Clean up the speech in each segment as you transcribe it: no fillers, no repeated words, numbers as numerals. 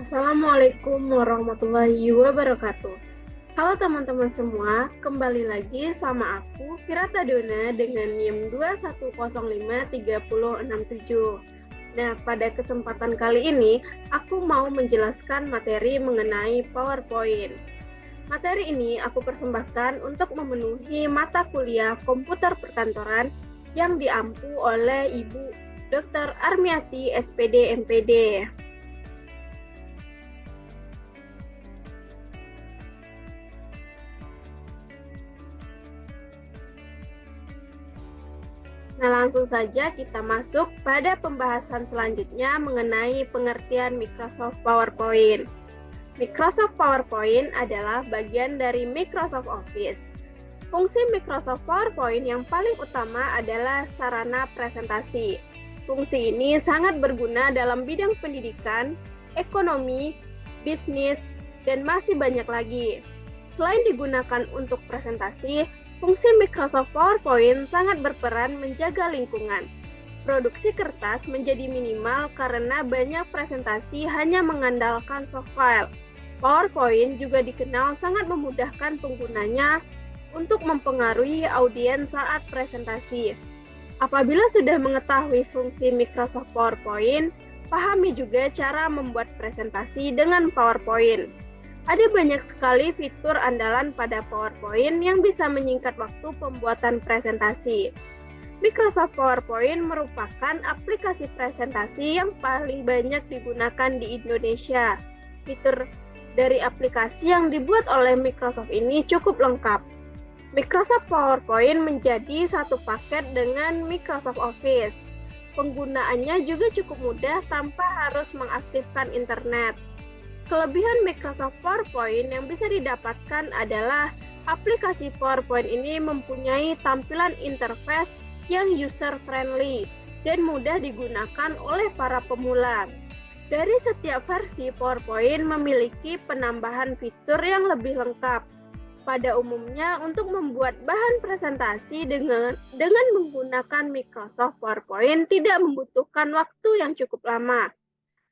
Assalamualaikum warahmatullahi wabarakatuh. Halo teman-teman semua, kembali lagi sama aku Firata Dona dengan NIM 2105367. Nah, pada kesempatan kali ini aku mau menjelaskan materi mengenai PowerPoint. Materi ini aku persembahkan untuk memenuhi mata kuliah komputer perkantoran yang diampu oleh Ibu Dr. Armiati SPD MPD. Nah, langsung saja kita masuk pada pembahasan selanjutnya mengenai pengertian Microsoft PowerPoint. Microsoft PowerPoint adalah bagian dari Microsoft Office. Fungsi Microsoft PowerPoint yang paling utama adalah sarana presentasi. Fungsi ini sangat berguna dalam bidang pendidikan, ekonomi, bisnis, dan masih banyak lagi. Selain digunakan untuk presentasi, fungsi Microsoft PowerPoint sangat berperan menjaga lingkungan. Produksi kertas menjadi minimal karena banyak presentasi hanya mengandalkan soft file. PowerPoint juga dikenal sangat memudahkan penggunanya untuk mempengaruhi audiens saat presentasi. Apabila sudah mengetahui fungsi Microsoft PowerPoint, pahami juga cara membuat presentasi dengan PowerPoint. Ada banyak sekali fitur andalan pada PowerPoint yang bisa menyingkat waktu pembuatan presentasi. Microsoft PowerPoint merupakan aplikasi presentasi yang paling banyak digunakan di Indonesia. Fitur dari aplikasi yang dibuat oleh Microsoft ini cukup lengkap. Microsoft PowerPoint menjadi satu paket dengan Microsoft Office. Penggunaannya juga cukup mudah tanpa harus mengaktifkan internet. Kelebihan Microsoft PowerPoint yang bisa didapatkan adalah aplikasi PowerPoint ini mempunyai tampilan interface yang user-friendly dan mudah digunakan oleh para pemula. Dari setiap versi, PowerPoint memiliki penambahan fitur yang lebih lengkap. Pada umumnya, untuk membuat bahan presentasi dengan menggunakan Microsoft PowerPoint tidak membutuhkan waktu yang cukup lama.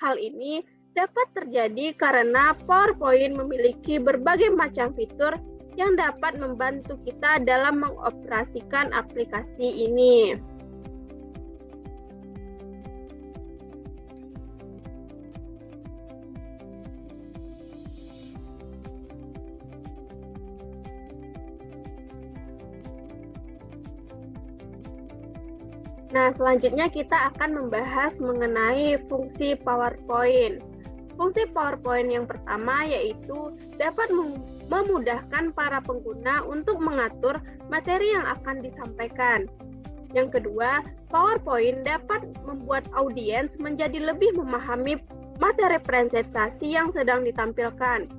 Hal ini dapat terjadi karena PowerPoint memiliki berbagai macam fitur yang dapat membantu kita dalam mengoperasikan aplikasi ini. Nah, selanjutnya kita akan membahas mengenai fungsi PowerPoint. Fungsi PowerPoint yang pertama yaitu dapat memudahkan para pengguna untuk mengatur materi yang akan disampaikan. Yang kedua, PowerPoint dapat membuat audiens menjadi lebih memahami materi presentasi yang sedang ditampilkan.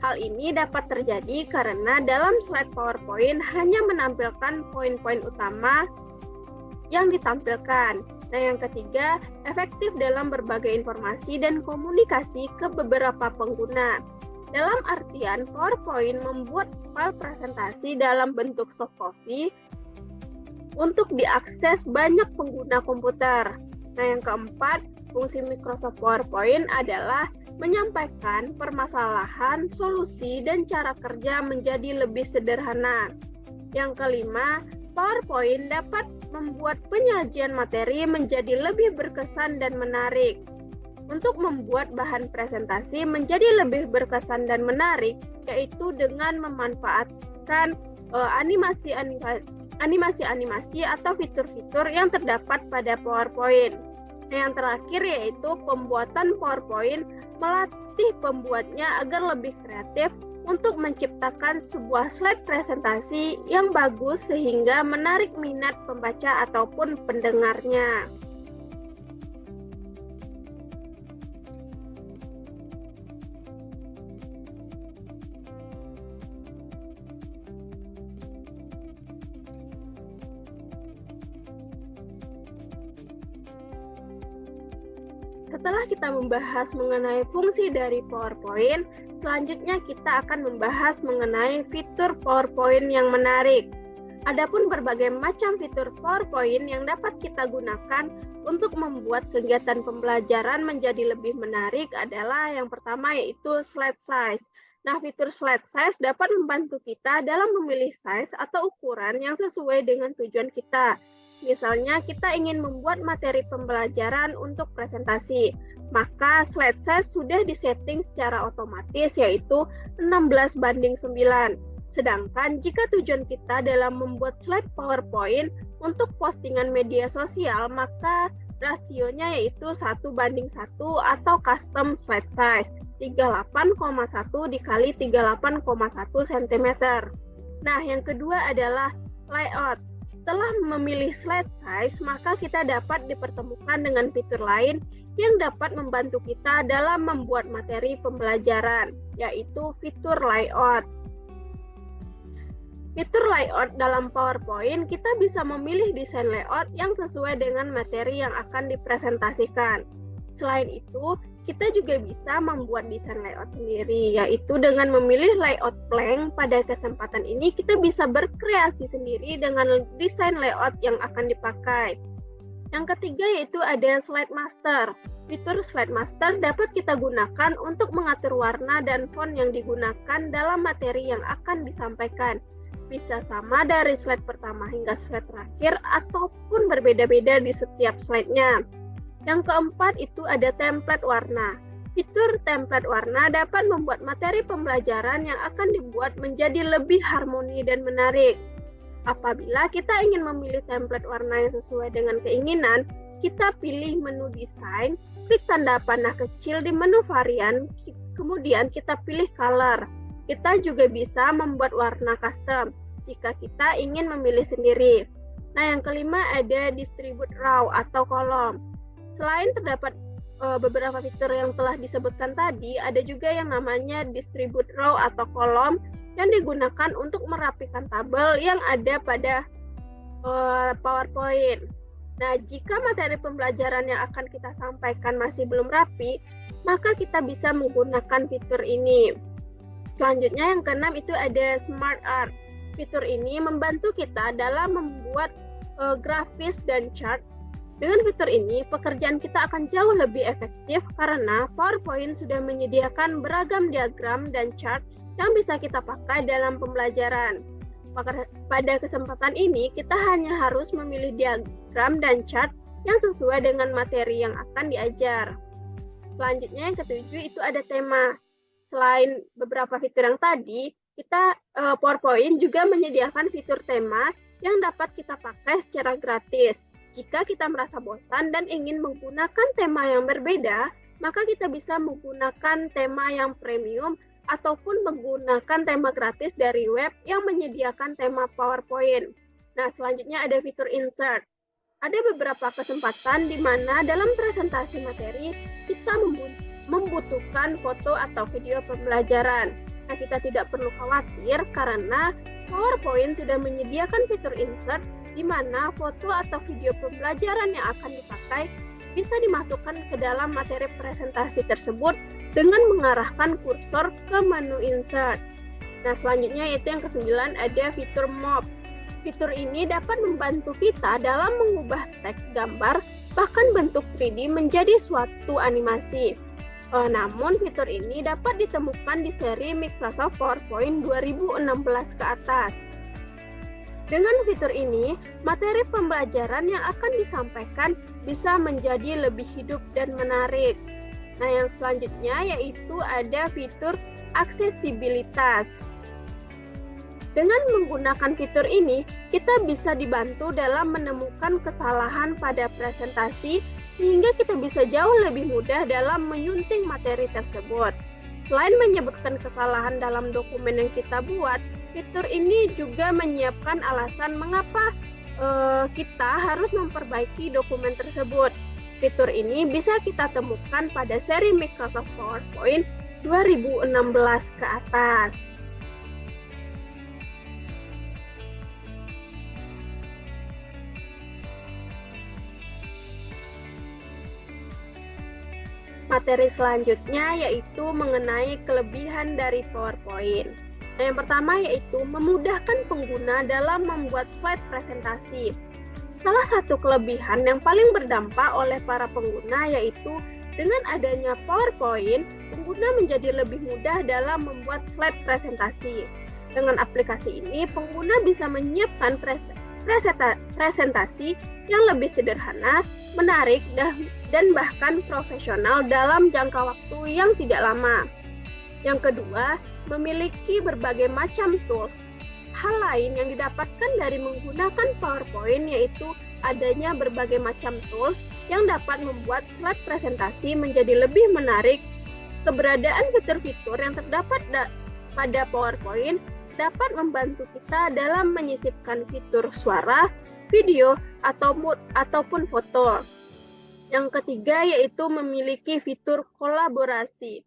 Hal ini dapat terjadi karena dalam slide PowerPoint hanya menampilkan poin-poin utama yang ditampilkan. Nah, yang ketiga, efektif dalam berbagai informasi dan komunikasi ke beberapa pengguna. Dalam artian, PowerPoint membuat file presentasi dalam bentuk soft copy untuk diakses banyak pengguna komputer. Nah, yang keempat, fungsi Microsoft PowerPoint adalah menyampaikan permasalahan, solusi, dan cara kerja menjadi lebih sederhana. Yang kelima, PowerPoint dapat membuat penyajian materi menjadi lebih berkesan dan menarik. Untuk membuat bahan presentasi menjadi lebih berkesan dan menarik, yaitu dengan memanfaatkan animasi-animasi atau fitur-fitur yang terdapat pada PowerPoint. Nah, yang terakhir yaitu pembuatan PowerPoint melatih pembuatnya agar lebih kreatif untuk menciptakan sebuah slide presentasi yang bagus sehingga menarik minat pembaca ataupun pendengarnya. Setelah kita membahas mengenai fungsi dari PowerPoint, selanjutnya kita akan membahas mengenai fitur PowerPoint yang menarik. Adapun berbagai macam fitur PowerPoint yang dapat kita gunakan untuk membuat kegiatan pembelajaran menjadi lebih menarik adalah yang pertama yaitu slide size. Nah, fitur slide size dapat membantu kita dalam memilih size atau ukuran yang sesuai dengan tujuan kita. Misalnya, kita ingin membuat materi pembelajaran untuk presentasi, maka slide size sudah disetting secara otomatis yaitu 16:9. Sedangkan jika tujuan kita dalam membuat slide PowerPoint untuk postingan media sosial, maka rasionya yaitu 1:1 atau custom slide size 38,1 dikali 38,1 cm. Nah, yang kedua adalah layout. Setelah memilih slide size, maka kita dapat dipertemukan dengan fitur lain yang dapat membantu kita dalam membuat materi pembelajaran, yaitu fitur layout. Fitur layout dalam PowerPoint, kita bisa memilih desain layout yang sesuai dengan materi yang akan dipresentasikan. Selain itu, kita juga bisa membuat desain layout sendiri, yaitu dengan memilih layout blank. Pada kesempatan ini, kita bisa berkreasi sendiri dengan desain layout yang akan dipakai. Yang ketiga yaitu ada slide master. Fitur slide master dapat kita gunakan untuk mengatur warna dan font yang digunakan dalam materi yang akan disampaikan. Bisa sama dari slide pertama hingga slide terakhir ataupun berbeda-beda di setiap slide-nya. Yang keempat itu ada template warna. Fitur template warna dapat membuat materi pembelajaran yang akan dibuat menjadi lebih harmoni dan menarik. Apabila kita ingin memilih template warna yang sesuai dengan keinginan, kita pilih menu desain, klik tanda panah kecil di menu varian, kemudian kita pilih color. Kita juga bisa membuat warna custom jika kita ingin memilih sendiri. Nah, yang kelima ada distribute row atau kolom. Selain terdapat beberapa fitur yang telah disebutkan tadi, ada juga yang namanya distribute row atau kolom yang digunakan untuk merapikan tabel yang ada pada PowerPoint. Nah, jika materi pembelajaran yang akan kita sampaikan masih belum rapi, maka kita bisa menggunakan fitur ini. Selanjutnya yang keenam itu ada Smart Art. Fitur ini membantu kita dalam membuat grafis dan chart. Dengan fitur ini, pekerjaan kita akan jauh lebih efektif karena PowerPoint sudah menyediakan beragam diagram dan chart yang bisa kita pakai dalam pembelajaran. Pada kesempatan ini, kita hanya harus memilih diagram dan chart yang sesuai dengan materi yang akan diajar. Selanjutnya yang ketujuh itu ada tema. Selain beberapa fitur yang tadi, PowerPoint juga menyediakan fitur tema yang dapat kita pakai secara gratis. Jika kita merasa bosan dan ingin menggunakan tema yang berbeda, maka kita bisa menggunakan tema yang premium ataupun menggunakan tema gratis dari web yang menyediakan tema PowerPoint. Nah, selanjutnya ada fitur insert. Ada beberapa kesempatan di mana dalam presentasi materi kita membutuhkan foto atau video pembelajaran. Nah, kita tidak perlu khawatir karena PowerPoint sudah menyediakan fitur insert di mana foto atau video pembelajaran yang akan dipakai bisa dimasukkan ke dalam materi presentasi tersebut dengan mengarahkan kursor ke menu insert. Nah, selanjutnya yaitu yang ke-9 ada fitur Move. Fitur ini dapat membantu kita dalam mengubah teks, gambar, bahkan bentuk 3D menjadi suatu animasi. Namun fitur ini dapat ditemukan di seri Microsoft PowerPoint 2016 ke atas. Dengan fitur ini, materi pembelajaran yang akan disampaikan bisa menjadi lebih hidup dan menarik. Nah, yang selanjutnya yaitu ada fitur aksesibilitas. Dengan menggunakan fitur ini, kita bisa dibantu dalam menemukan kesalahan pada presentasi sehingga kita bisa jauh lebih mudah dalam menyunting materi tersebut. Selain menyebutkan kesalahan dalam dokumen yang kita buat, fitur ini juga menyiapkan alasan mengapa kita harus memperbaiki dokumen tersebut. Fitur ini bisa kita temukan pada seri Microsoft PowerPoint 2016 ke atas. Materi selanjutnya yaitu mengenai kelebihan dari PowerPoint. Nah, yang pertama yaitu memudahkan pengguna dalam membuat slide presentasi. Salah satu kelebihan yang paling berdampak oleh para pengguna yaitu dengan adanya PowerPoint, pengguna menjadi lebih mudah dalam membuat slide presentasi. Dengan aplikasi ini, pengguna bisa menyiapkan presentasi yang lebih sederhana, menarik, dan bahkan profesional dalam jangka waktu yang tidak lama. Yang kedua, memiliki berbagai macam tools. Hal lain yang didapatkan dari menggunakan PowerPoint yaitu adanya berbagai macam tools yang dapat membuat slide presentasi menjadi lebih menarik. Keberadaan fitur-fitur yang terdapat pada PowerPoint dapat membantu kita dalam menyisipkan fitur suara, video, ataupun foto. Yang ketiga yaitu memiliki fitur kolaborasi.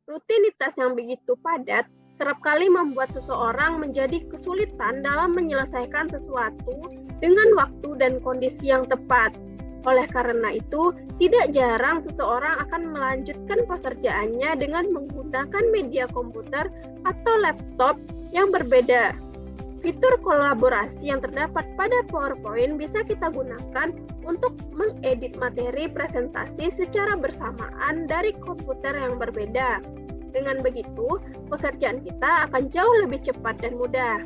Rutinitas yang begitu padat kerap kali membuat seseorang menjadi kesulitan dalam menyelesaikan sesuatu dengan waktu dan kondisi yang tepat. Oleh karena itu, tidak jarang seseorang akan melanjutkan pekerjaannya dengan menggunakan media komputer atau laptop yang berbeda. Fitur kolaborasi yang terdapat pada PowerPoint bisa kita gunakan untuk mengedit materi presentasi secara bersamaan dari komputer yang berbeda. Dengan begitu, pekerjaan kita akan jauh lebih cepat dan mudah.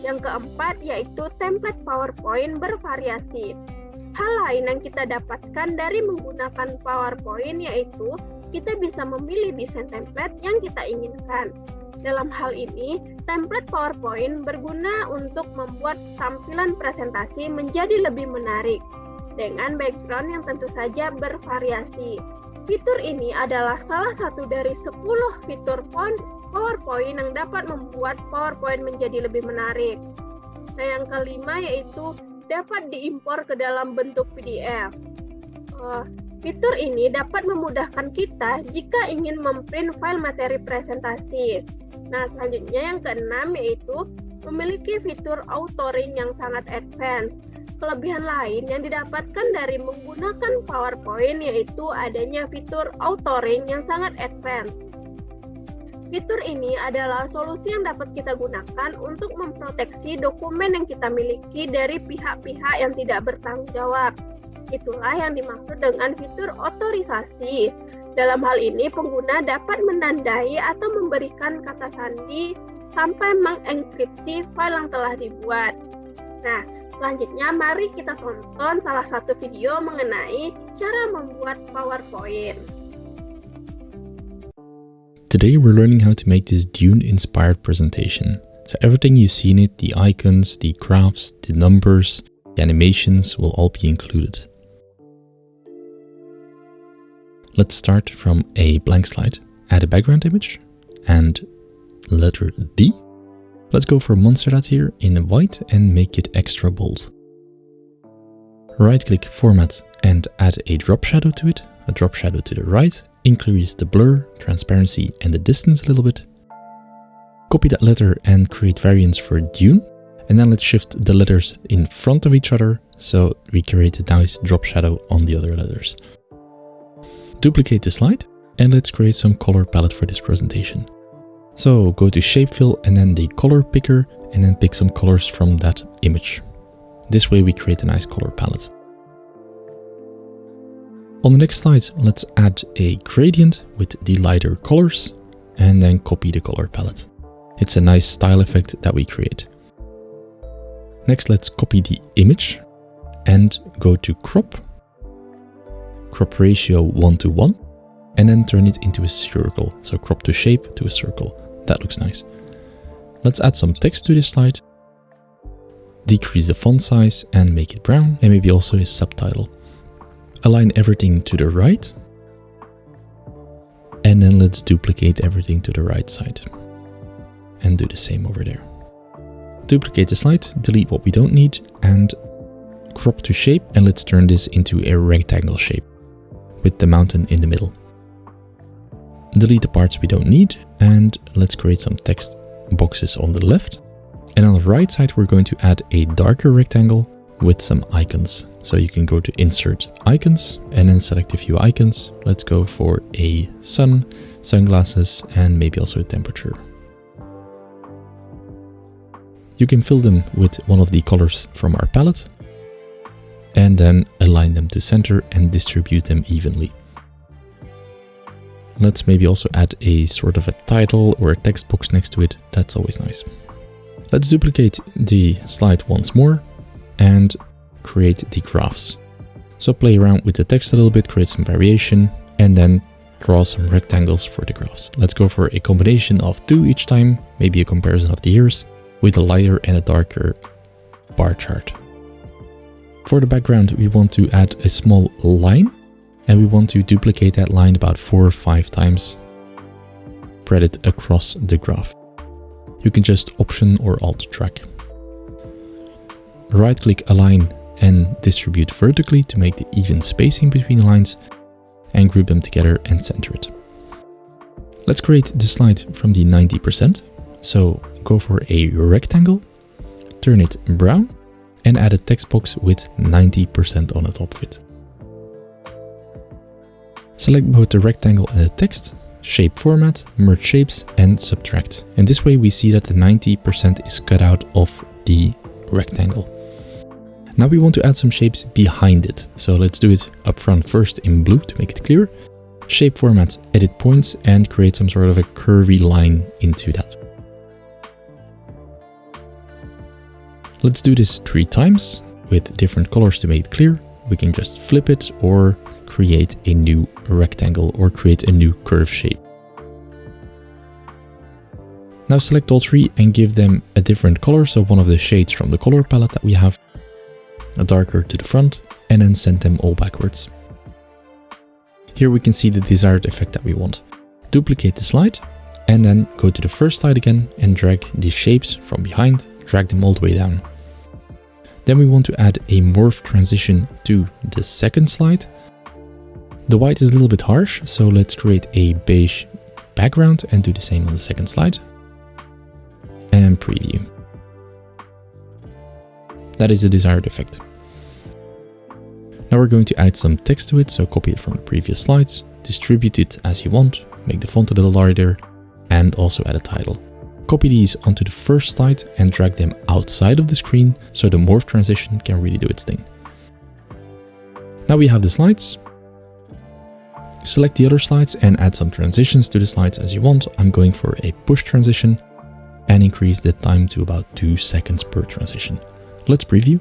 Yang keempat yaitu template PowerPoint bervariasi. Hal lain yang kita dapatkan dari menggunakan PowerPoint yaitu kita bisa memilih desain template yang kita inginkan. Dalam hal ini, template PowerPoint berguna untuk membuat tampilan presentasi menjadi lebih menarik dengan background yang tentu saja bervariasi. Fitur ini adalah salah satu dari 10 fitur PowerPoint yang dapat membuat PowerPoint menjadi lebih menarik. Nah, yang kelima yaitu dapat diimpor ke dalam bentuk PDF. Fitur ini dapat memudahkan kita jika ingin memprint file materi presentasi. Nah, selanjutnya yang keenam yaitu memiliki fitur authoring yang sangat advance. Kelebihan lain yang didapatkan dari menggunakan PowerPoint yaitu adanya fitur authoring yang sangat advance. Fitur ini adalah solusi yang dapat kita gunakan untuk memproteksi dokumen yang kita miliki dari pihak-pihak yang tidak bertanggung jawab. Itulah yang dimaksud dengan fitur otorisasi. Dalam hal ini, pengguna dapat menandai atau memberikan kata sandi sampai mengenkripsi file yang telah dibuat. Nah, selanjutnya mari kita tonton salah satu video mengenai cara membuat PowerPoint. Today we're learning how to make this Dune-inspired presentation. So everything you see in it, the icons, the graphs, the numbers, the animations will all be included. Let's start from a blank slide. Add a background image and letter D. Let's go for Montserrat here in white and make it extra bold. Right-click Format and add a drop shadow to it, a drop shadow to the right. Increase the blur, transparency and the distance a little bit. Copy that letter and create variants for Dune. And then let's shift the letters in front of each other so we create a nice drop shadow on the other letters. Duplicate the slide and let's create some color palette for this presentation. So go to Shape Fill and then the color picker and then pick some colors from that image. This way we create a nice color palette. On the next slide, let's add a gradient with the lighter colors and then copy the color palette. It's a nice style effect that we create. Next, let's copy the image and go to crop ratio 1:1, and then turn it into a circle. So crop to shape to a circle. That looks nice. Let's add some text to this slide. Decrease the font size and make it brown, and maybe also a subtitle. Align everything to the right. And then let's duplicate everything to the right side. And do the same over there. Duplicate the slide, delete what we don't need, and crop to shape, and let's turn this into a rectangle shape with the mountain in the middle. Delete the parts we don't need, and let's create some text boxes on the left. And on the right side, we're going to add a darker rectangle with some icons. So you can go to Insert Icons and then select a few icons. Let's go for a sun, sunglasses, and maybe also a temperature. You can fill them with one of the colors from our palette. and then align them to center and distribute them evenly. Let's maybe also add a sort of a title or a text box next to it. That's always nice. Let's duplicate the slide once more and create the graphs. So play around with the text a little bit, create some variation, and then draw some rectangles for the graphs. Let's go for a combination of 2 each time, maybe a comparison of the years, with a lighter and a darker bar chart. For the background, we want to add a small line, and we want to duplicate that line about 4 or 5 times, spread it across the graph. You can just Option or Alt drag. Right click Align and distribute vertically to make the even spacing between the lines, and group them together and center it. Let's create the slide from the 90%. So go for a rectangle, turn it brown, and add a text box with 90% on the top of it. Select both the rectangle and the text, shape format, merge shapes, and subtract. And this way we see that the 90% is cut out of the rectangle. Now we want to add some shapes behind it. So let's do it up front first in blue to make it clear. Shape format, edit points, and create some sort of a curvy line into that. Let's do this 3 times with different colors to make it clear. We can just flip it or create a new rectangle or create a new curve shape. Now select all 3 and give them a different color. So one of the shades from the color palette that we have, a darker to the front, and then send them all backwards. Here we can see the desired effect that we want. Duplicate the slide and then go to the first slide again and drag the shapes from behind, drag them all the way down. Then we want to add a morph transition to the second slide. The white is a little bit harsh, so let's create a beige background and do the same on the second slide. And preview. That is the desired effect. Now we're going to add some text to it, so copy it from the previous slides, distribute it as you want, make the font a little larger, and also add a title. Copy these onto the first slide and drag them outside of the screen so the morph transition can really do its thing. Now we have the slides. Select the other slides and add some transitions to the slides as you want. I'm going for a push transition and increase the time to about 2 seconds per transition. Let's preview.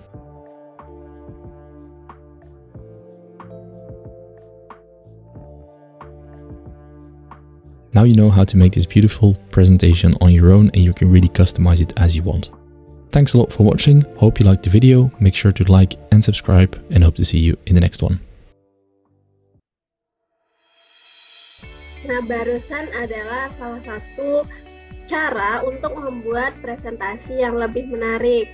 Now you know how to make this beautiful presentation on your own, and you can really customize it as you want. Thanks a lot for watching. Hope you liked the video. Make sure to like and subscribe, and hope to see you in the next one. Nah, barusan adalah salah satu cara untuk membuat presentasi yang lebih menarik.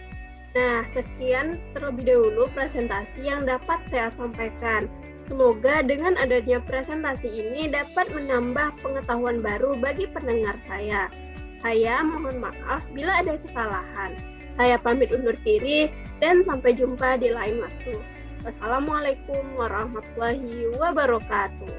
Nah, sekian terlebih dahulu presentasi yang dapat saya sampaikan. Semoga dengan adanya presentasi ini dapat menambah pengetahuan baru bagi pendengar saya. Saya mohon maaf bila ada kesalahan. Saya pamit undur diri dan sampai jumpa di lain waktu. Wassalamualaikum warahmatullahi wabarakatuh.